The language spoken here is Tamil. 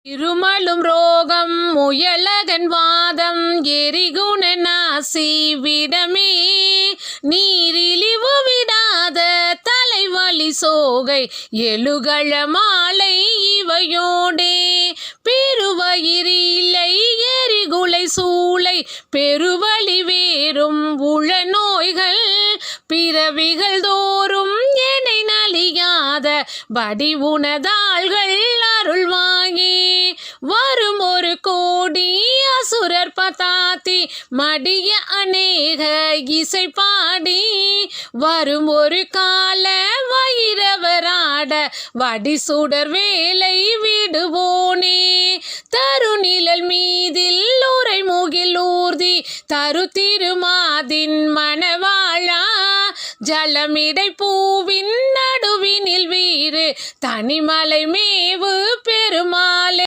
இருமலும் ரோகம் முயலகன் வாதம் எரிகுண நாசி விடமே நீரிழிவு விடாத தலைவலி சோகை எழுகள மாலை இவையோடே பெருவயிரிலை எரிகுலை சூளை பெருவழி வேறும் உள நோய்கள் பிறவிகள் தோறும் என்னை நலியாத வடி உனதாள்கள் அருள்வாயே வரும் ஒரு கோடி அசுரர் பதாத்தி மடிய அநேக இசை பாடி வரும் ஒரு கால வைரவராட வடி சுடர் வேலை விடுவோனே தருநிழல் மீதில் உரை முகில் ஊர்தி தரு திருமாதின் மணவாழா ஜலமிடை பூவின் நடுவினில் வீறு தனிமலை மேவு பெருமா